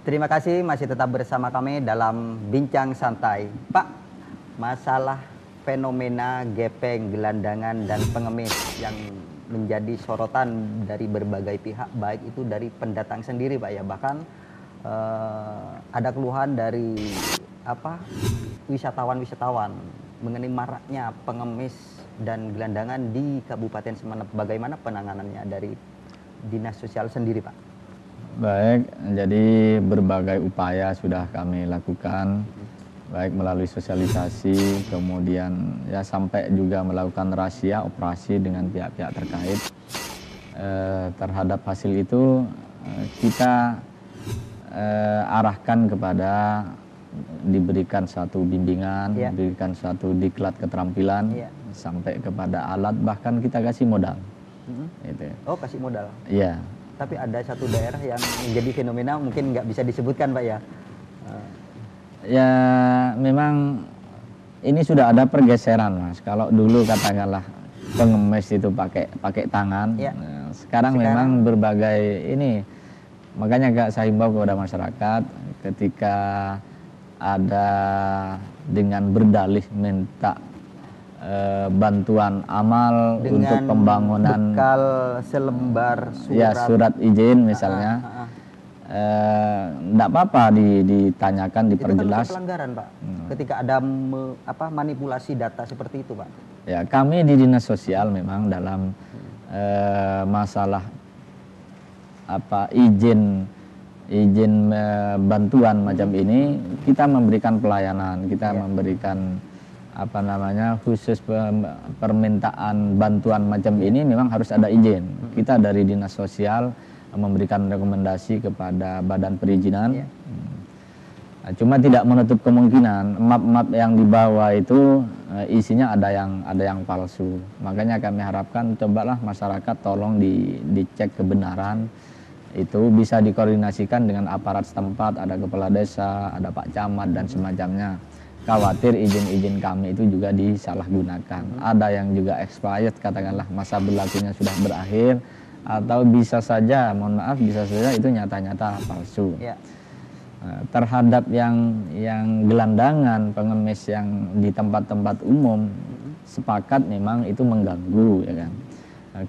Terima kasih masih tetap bersama kami dalam Bincang Santai. Pak, masalah fenomena gepeng, gelandangan, dan pengemis yang menjadi sorotan dari berbagai pihak, baik itu dari pendatang sendiri Pak ya, bahkan ada keluhan dari wisatawan-wisatawan mengenai maraknya pengemis dan gelandangan di Kabupaten Semenep. Bagaimana penanganannya dari Dinas Sosial sendiri Pak? Baik, jadi berbagai upaya sudah kami lakukan, baik melalui sosialisasi, kemudian ya sampai juga melakukan razia operasi dengan pihak-pihak terkait. Terhadap hasil itu kita arahkan kepada diberikan suatu bimbingan, diberikan suatu diklat keterampilan, sampai kepada alat, bahkan kita kasih modal. Gitu. Oh, kasih modal? Iya. Tapi ada satu daerah yang menjadi fenomena, mungkin nggak bisa disebutkan Pak ya? Ya memang ini sudah ada pergeseran Mas. Kalau dulu katakanlah pengemis itu pakai tangan, sekarang memang berbagai ini. Makanya saya himbau kepada masyarakat ketika ada dengan berdalih minta bantuan amal dengan untuk pembangunan, bekal selembar surat, ya surat izin misalnya, enggak apa-apa ditanyakan, diperjelas. Itu kan pelanggaran Pak, ketika ada manipulasi data seperti itu Pak. Ya kami di Dinas Sosial memang dalam masalah izin bantuan macam ini, kita memberikan pelayanan, kita memberikan khusus permintaan bantuan macam ini memang harus ada izin. Kita dari Dinas Sosial memberikan rekomendasi kepada badan perizinan. Cuma tidak menutup kemungkinan map-map yang dibawa itu isinya ada yang palsu. Makanya kami harapkan cobalah masyarakat tolong dicek kebenaran. Itu bisa dikoordinasikan dengan aparat setempat, ada kepala desa, ada Pak Camat dan semacamnya. Khawatir izin-izin kami itu juga disalahgunakan. Ada yang juga expired, katakanlah masa berlakunya sudah berakhir, atau bisa saja, mohon maaf, bisa saja itu nyata-nyata palsu. Terhadap yang gelandangan, pengemis yang di tempat-tempat umum, sepakat memang itu mengganggu, ya kan.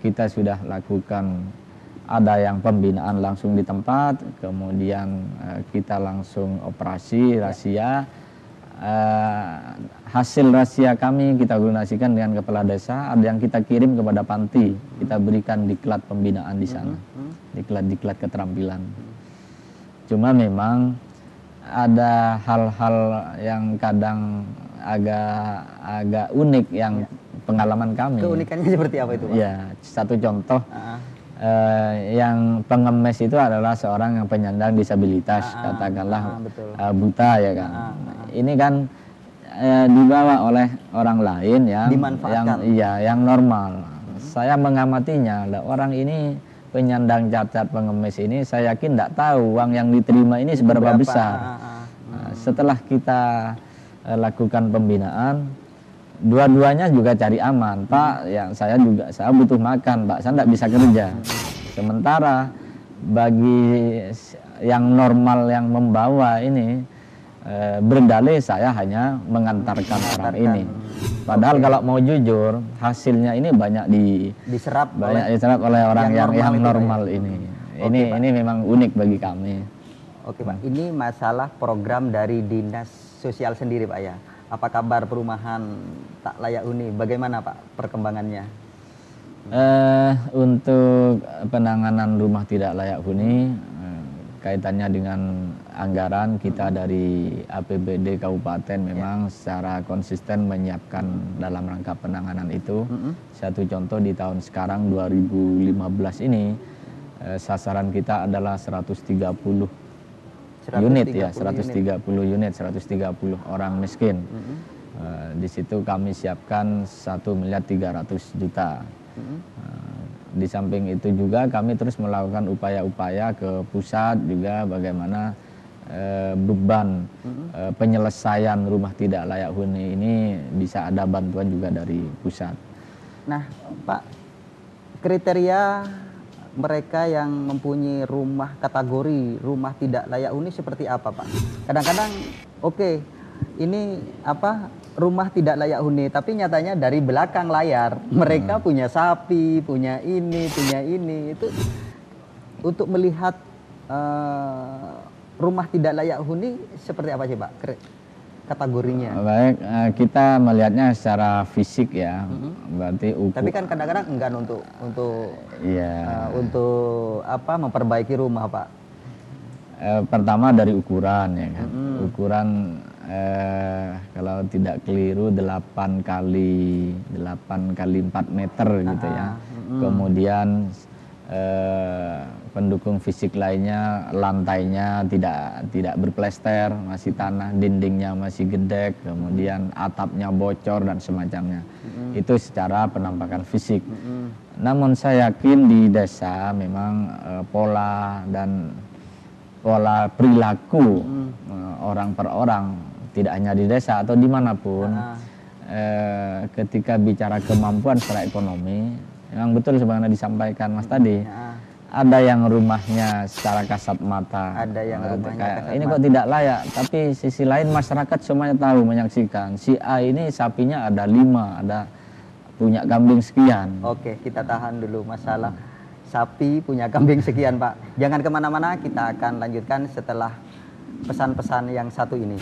Kita sudah lakukan, ada yang pembinaan langsung di tempat, kemudian kita langsung operasi razia. Hasil razia kami kita koordinasikan dengan kepala desa, ada yang kita kirim kepada panti, kita berikan diklat pembinaan di sana, diklat keterampilan. Cuma memang ada hal-hal yang kadang agak unik yang pengalaman kami. Keunikannya seperti apa itu Pak? Ya, satu contoh. Yang pengemis itu adalah seorang yang penyandang disabilitas, katakanlah buta, ya kan. Ini kan dibawa oleh orang lain yang normal. Saya mengamatinya, orang ini penyandang cacat pengemis ini, saya yakin tidak tahu uang yang diterima ini seberapa besar. Setelah kita lakukan pembinaan, dua-duanya juga cari aman. Pak, saya butuh makan Pak, saya tidak bisa kerja. Sementara bagi yang normal yang membawa ini berdalih saya hanya mengantarkan orang ini. Padahal kalau mau jujur, hasilnya ini banyak diserap oleh orang yang normal ini. Ini memang unik bagi kami. Oke Pak, ini masalah program dari Dinas Sosial sendiri Pak ya. Apa kabar perumahan tak layak huni? Bagaimana Pak perkembangannya? Untuk penanganan rumah tidak layak huni, kaitannya dengan anggaran, kita dari APBD Kabupaten memang secara konsisten menyiapkan dalam rangka penanganan itu. Satu contoh di tahun sekarang 2015 ini, sasaran kita adalah 130 unit ya, 130 unit, 130 orang miskin. Di situ kami siapkan 1.300.000.000. Di samping itu juga kami terus melakukan upaya-upaya ke pusat juga, bagaimana beban penyelesaian rumah tidak layak huni ini bisa ada bantuan juga dari pusat. Nah Pak, kriteria mereka yang mempunyai rumah kategori rumah tidak layak huni seperti apa, Pak? Kadang-kadang oke, ini apa rumah tidak layak huni, tapi nyatanya dari belakang layar mereka punya sapi, punya ini, itu untuk melihat rumah tidak layak huni seperti apa sih, Pak? Kategorinya. Baik, kita melihatnya secara fisik ya, berarti Tapi kan kadang-kadang enggan untuk iya. untuk apa memperbaiki rumah, Pak. Pertama dari ukuran ya kan. Ukuran kalau tidak keliru 8 kali 4 meter gitu ya. Kemudian pendukung fisik lainnya, lantainya tidak berplester, masih tanah, dindingnya masih gedek, kemudian atapnya bocor dan semacamnya. Itu secara penampakan fisik. Namun saya yakin di desa memang pola perilaku orang per orang, tidak hanya di desa atau dimanapun, ketika bicara kemampuan secara ekonomi, memang betul sebagaimana disampaikan Mas tadi, ada yang rumahnya secara kasat mata, Ada yang rumahnya kasat ini kok tidak layak, tapi sisi lain masyarakat semuanya tahu, menyaksikan si A ini sapinya ada 5, ada punya kambing sekian. Oke, kita tahan dulu masalah sapi punya kambing sekian, Pak. Jangan kemana-mana, kita akan lanjutkan setelah pesan-pesan yang satu ini.